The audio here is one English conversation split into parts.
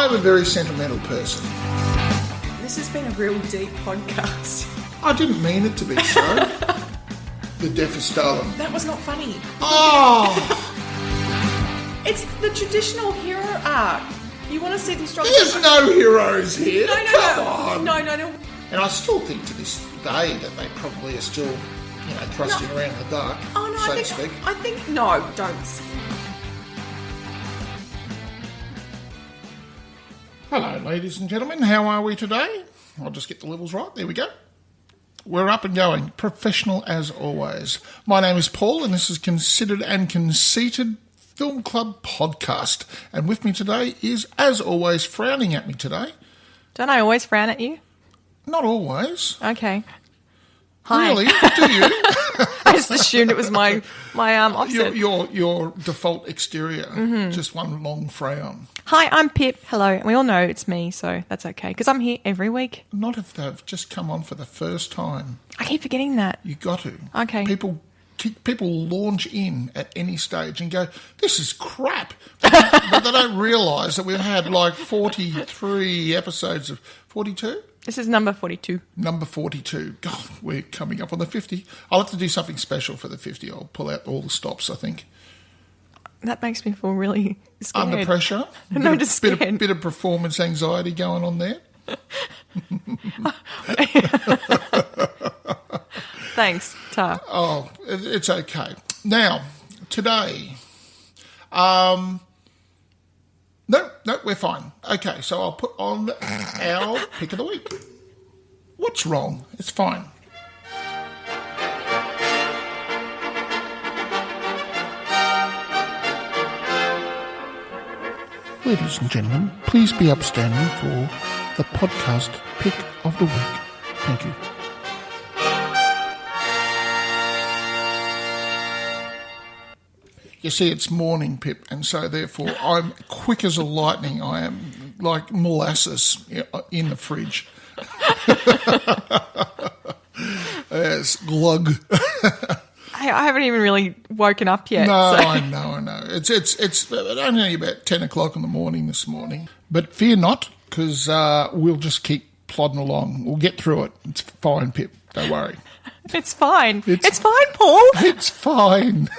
I'm a very sentimental person. This has been a real deep podcast. I didn't mean it to be so. The deaf is stolen. That was not funny. Oh! It's the traditional hero arc. You want to see them struggle? There's no heroes here. No. On. No. And I still think to this day that they probably are still, thrusting around in the dark, so to speak. I think, no, don't. Hello, ladies and gentlemen. How are we today? I'll just get the levels right. There we go. We're up and going. Professional as always. My name is Paul, and this is Considered and Conceited Film Club Podcast. And with me today is, as always, frowning at me today. Don't I always frown at you? Not always. Okay. Hi. Really? Do you? I just assumed it was my opposite. Your default exterior, just one long frown. Hi, I'm Pip. Hello. And we all know it's me, so that's okay, because I'm here every week. Not if they've just come on for the first time. I keep forgetting that. You got to. Okay. People launch in at any stage and go, this is crap. But they don't realise that we've had like 43 episodes of 42. This is number 42. Number 42. God, we're coming up on the 50. I'll have to do something special for the 50. I'll pull out all the stops, I think. That makes me feel really scared. Under pressure. No, just scared. Bit of performance anxiety going on there. Thanks, Tar. Oh, it's okay. Now, today, no, we're fine. Okay, so I'll put on our pick of the week. What's wrong? It's fine. Ladies and gentlemen, please be upstanding for the podcast pick of the week. Thank you. You see, it's morning, Pip, and so therefore I'm quick as a lightning. I am like molasses in the fridge. Yes, glug. I haven't even really woken up yet. No, so. I know. It's only about 10 o'clock in the morning this morning. But fear not, because we'll just keep plodding along. We'll get through it. It's fine, Pip. Don't worry. It's fine. It's fine, Paul. It's fine.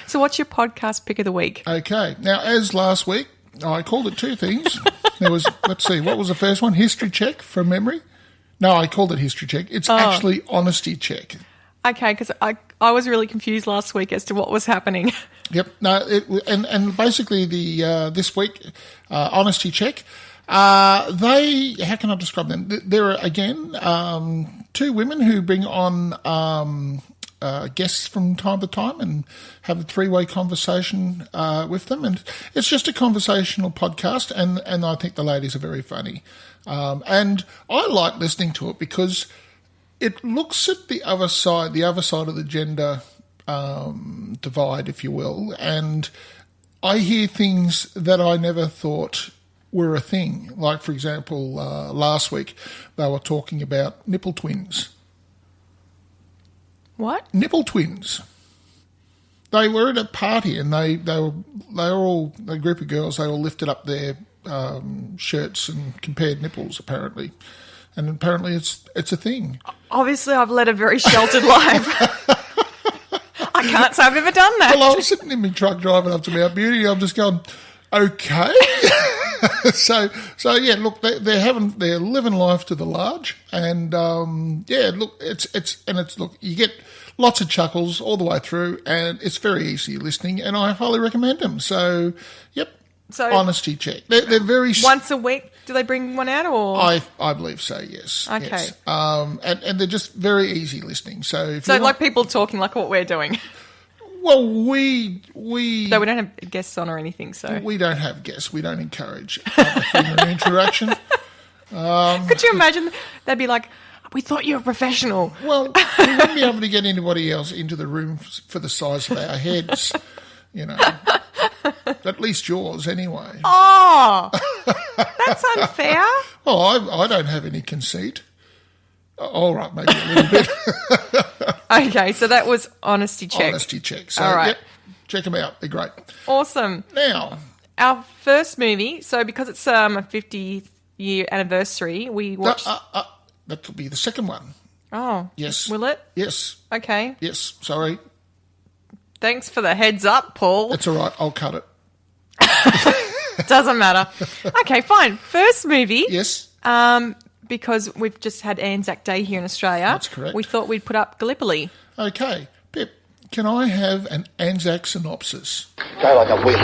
So what's your podcast pick of the week? Okay. Now, as last week, I called it two things. There was, let's see, what was the first one? History check from memory? No, I called it history check. It's actually honesty check. Okay, because I was really confused last week as to what was happening. Yep. No, and basically the this week, honesty check. How can I describe them? There are, again, two women who bring on guests from time to time and have a three-way conversation with them. And it's just a conversational podcast, and I think the ladies are very funny. And I like listening to it because it looks at the other side of the gender divide, if you will, and I hear things that I never thought were a thing. Like, for example, last week they were talking about nipple twins. What? Nipple twins. They were at a party and they were all a group of girls. They all lifted up their shirts and compared nipples, apparently. And apparently it's a thing. Obviously, I've led a very sheltered life. I can't say I've ever done that. Well, I was sitting in my truck driving up to Mount Beauty. I'm just going, okay. So yeah. Look, they're living life to the large, and yeah. Look, it's look. You get lots of chuckles all the way through, and it's very easy listening, and I highly recommend them. So, yep. So honesty check. They're very once a week. Do they bring one out, or I believe so. Yes. Okay. Yes. And they're just very easy listening. So if like people talking like what we're doing. Well, we no, we don't have guests on or anything. So we don't have guests. We don't encourage human interaction. Could you imagine? They'd be like, "We thought you were professional." Well, we wouldn't be able to get anybody else into the room for the size of our heads. You know, at least yours anyway. Oh, that's unfair. Well, I don't have any conceit. All right, maybe a little bit. Okay, so that was honesty check. Honesty check. So, all right. Yep, check them out. They're great. Awesome. Now, Our first movie, so because it's a 50th year anniversary, we watched... that will be the second one. Oh. Yes. Will it? Yes. Okay. Yes, sorry. Thanks for the heads up, Paul. It's all right, I'll cut it. Doesn't matter. Okay, fine. First movie. Yes. Because we've just had Anzac Day here in Australia. That's correct. We thought we'd put up Gallipoli. Okay, Pip, can I have an Anzac synopsis? Go like a whip.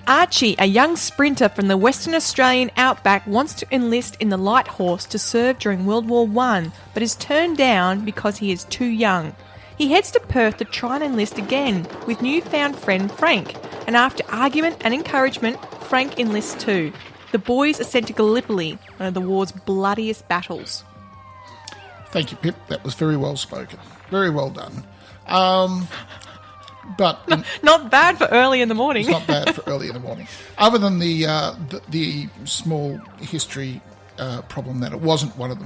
Archy, a young sprinter from the Western Australian outback, wants to enlist in the Light Horse to serve during World War I, but is turned down because he is too young. He heads to Perth to try and enlist again with newfound friend Frank, and after argument and encouragement, Frank enlists too. The boys are sent to Gallipoli, one of the war's bloodiest battles. Thank you, Pip. That was very well spoken. Very well done. But Not bad for early in the morning. it's not bad for early in the morning. Other than the small history problem that it wasn't one of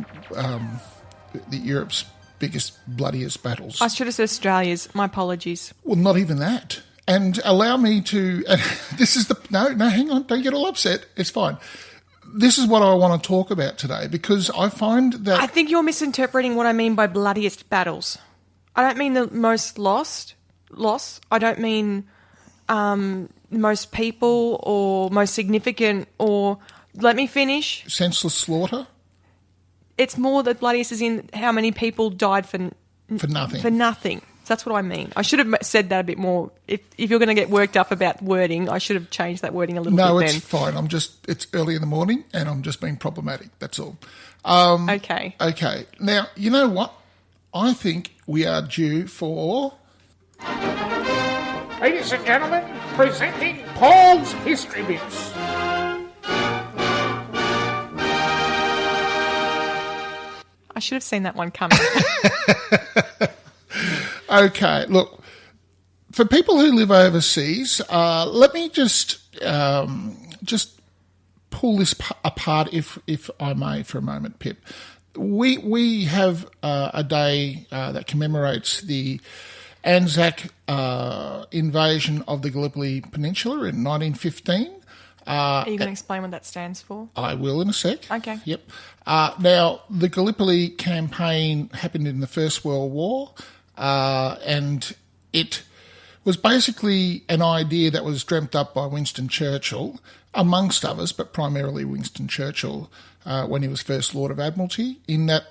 the Europe's biggest, bloodiest battles. I should have said Australia's. My apologies. Well, not even that. And allow me to... this is the... No, hang on. Don't get all upset. It's fine. This is what I want to talk about today because I find that... I think you're misinterpreting what I mean by bloodiest battles. I don't mean the most loss. I don't mean most people or most significant or... Let me finish. Senseless slaughter? It's more the bloodiest as in how many people died for nothing. For nothing. That's what I mean. I should have said that a bit more. If you're going to get worked up about wording, I should have changed that wording a little bit then. No, it's fine. It's early in the morning and I'm just being problematic. That's all. Okay. Okay. Now, you know what? I think we are due for... Ladies and gentlemen, presenting Paul's History Bits. I should have seen that one coming. Okay, look, for people who live overseas, let me just pull this apart, if I may, for a moment, Pip. We have a day that commemorates the Anzac invasion of the Gallipoli Peninsula in 1915. Are you going to explain what that stands for? I will in a sec. Okay. Yep. Now, the Gallipoli campaign happened in the First World War, and it was basically an idea that was dreamt up by Winston Churchill, amongst others, but primarily Winston Churchill, when he was First Lord of Admiralty, in that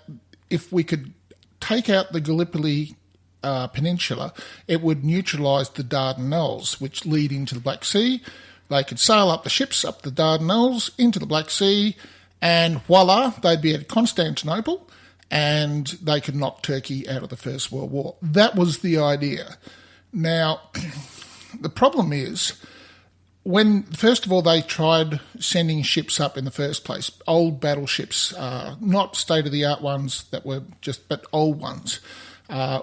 if we could take out the Gallipoli Peninsula, it would neutralise the Dardanelles, which lead into the Black Sea. They could sail up the ships up the Dardanelles into the Black Sea, and voila, they'd be at Constantinople, and they could knock Turkey out of the First World War. That was the idea. Now, the problem is, when, first of all, they tried sending ships up in the first place, old battleships, not state-of-the-art ones that were but old ones,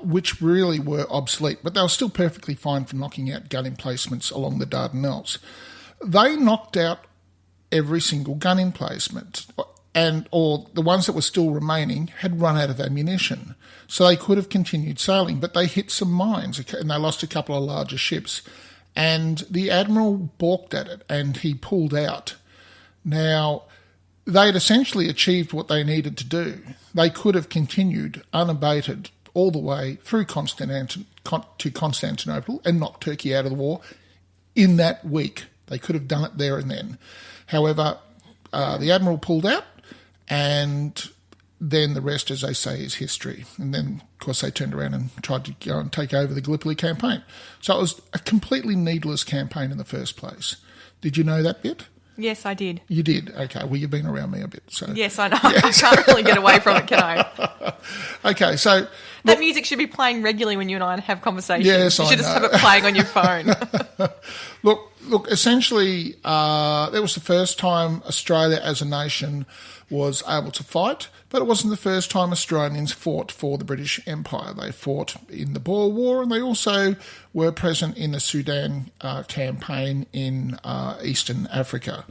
which really were obsolete, but they were still perfectly fine for knocking out gun emplacements along the Dardanelles. They knocked out every single gun emplacement, or the ones that were still remaining had run out of ammunition. So they could have continued sailing, but they hit some mines and they lost a couple of larger ships. And the Admiral balked at it and he pulled out. Now, they'd essentially achieved what they needed to do. They could have continued unabated all the way through to Constantinople and knocked Turkey out of the war in that week. They could have done it there and then. However, the Admiral pulled out, and then the rest, as they say, is history. And then, of course, they turned around and tried to go and take over the Gallipoli campaign. So it was a completely needless campaign in the first place. Did you know that bit? Yes, I did. You did? Okay. Well, you've been around me a bit. So yes, I know. Yes. I can't really get away from it, can I? Okay, so... That music should be playing regularly when you and I have conversations. Yes, you should I just know. have it playing on your phone. Look, look, essentially, that was the first time Australia as a nation was able to fight, but it wasn't the first time Australians fought for the British Empire. They fought in the Boer War, and they also were present in the Sudan campaign in Eastern Africa.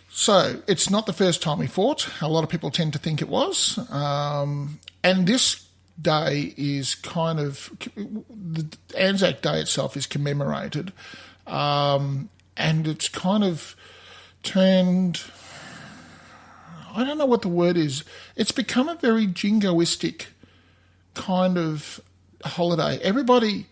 So it's not the first time we fought. A lot of people tend to think it was. And this day is kind of, the Anzac Day itself is commemorated, and it's kind of turned, I don't know what the word is, it's become a very jingoistic kind of holiday. Everybody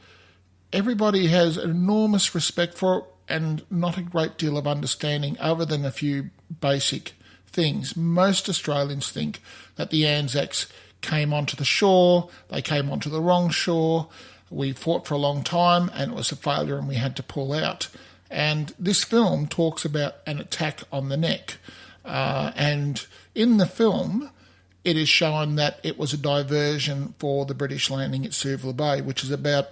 has enormous respect for it and not a great deal of understanding other than a few basic things. Most Australians think that the Anzacs came onto the shore, they came onto the wrong shore, we fought for a long time and it was a failure and we had to pull out. And this film talks about an attack on the neck. And in the film, it is shown that it was a diversion for the British landing at Suvla Bay, which is about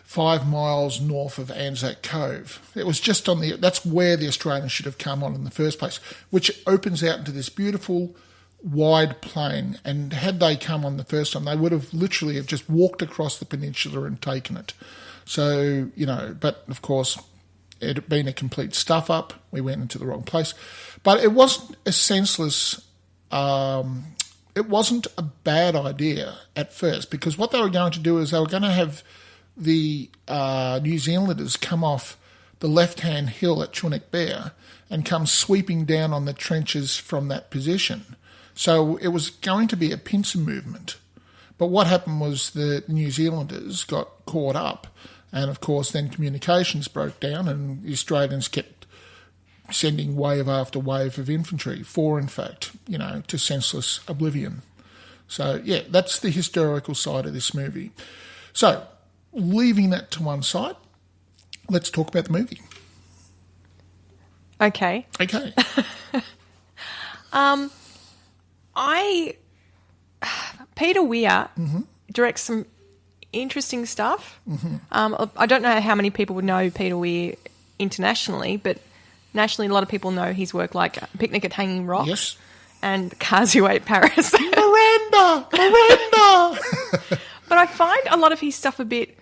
5 miles north of Anzac Cove. It was just on that's where the Australians should have come on in the first place, which opens out into this beautiful wide plain. And had they come on the first time, they would have literally have just walked across the peninsula and taken it. So, but of course, it had been a complete stuff up. We went into the wrong place. But it wasn't a senseless, it wasn't a bad idea at first, because what they were going to do is they were going to have the New Zealanders come off the left-hand hill at Chunuk Bair and come sweeping down on the trenches from that position. So it was going to be a pincer movement. But what happened was the New Zealanders got caught up, and of course then communications broke down and the Australians kept sending wave after wave of infantry, in fact, to senseless oblivion. So, yeah, that's the historical side of this movie. So, leaving that to one side, let's talk about the movie. Okay. Peter Weir directs some interesting stuff. I don't know how many people would know Peter Weir internationally, but nationally a lot of people know his work like Picnic at Hanging Rock. Yes. And Cars Who Ate Paris. Miranda! But I find a lot of his stuff a bit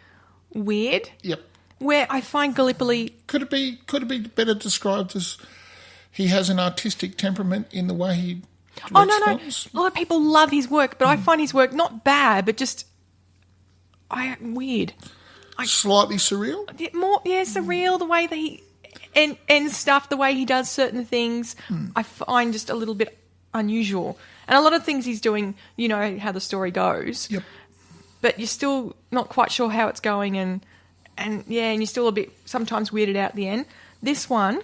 weird. Yep. Where I find Gallipoli... Could it be better described as he has an artistic temperament in the way he directs films? A lot of people love his work, but I find his work not bad, but just weird. Slightly surreal? Surreal, the way that he... And stuff, the way he does certain things, I find just a little bit unusual. And a lot of things he's doing, how the story goes. Yep. But you're still not quite sure how it's going, and you're still a bit sometimes weirded out at the end. This one,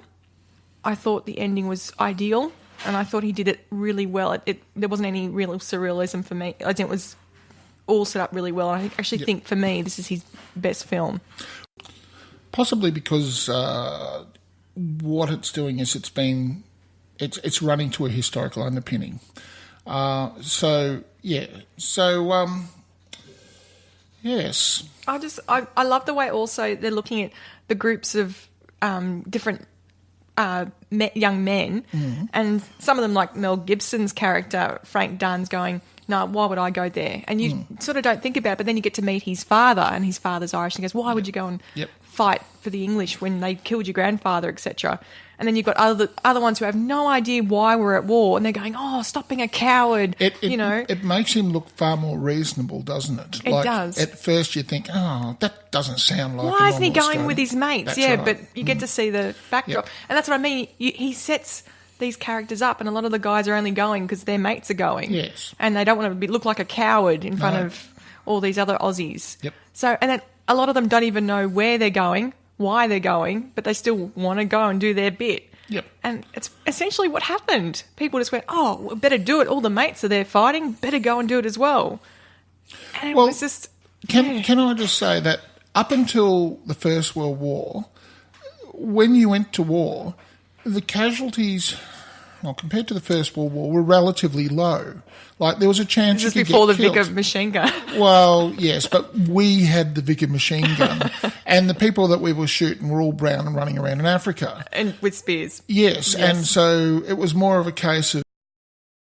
I thought the ending was ideal, and I thought he did it really well. There wasn't any real surrealism for me. I think it was all set up really well. I actually think for me this is his best film. Possibly because what it's doing is it's running to a historical underpinning. Yes. I love the way also they're looking at the groups of different young men, and some of them, like Mel Gibson's character, Frank Dunn's going, no, why would I go there? And you sort of don't think about it, but then you get to meet his father, and his father's Irish, and he goes, why would you go and fight for the English when they killed your grandfather, etc.? And then you've got other ones who have no idea why we're at war, and they're going, oh, stop being a coward, It makes him look far more reasonable, doesn't it? It does. At first you think, oh, that doesn't sound like why isn't he going Australian with his mates? That's right. But you get to see the backdrop. Yep. And that's what I mean. He sets these characters up, and a lot of the guys are only going because their mates are going. Yes. And they don't want to look like a coward in front of all these other Aussies. Yep. So, and then a lot of them don't even know where they're going, why they're going, but they still want to go and do their bit. Yep. And it's essentially what happened. People just went, oh, we better do it. All the mates are there fighting. Better go and do it as well. And it was just... Can I just say that up until the First World War, when you went to war, the casualties well, compared to the First World War, were relatively low. Like, there was a chance This you is could before the get killed. Vicar machine gun. Well, yes, but we had the Vicar machine gun, and the people that we were shooting were all brown and running around in Africa. And with spears. Yes, and so it was more of a case of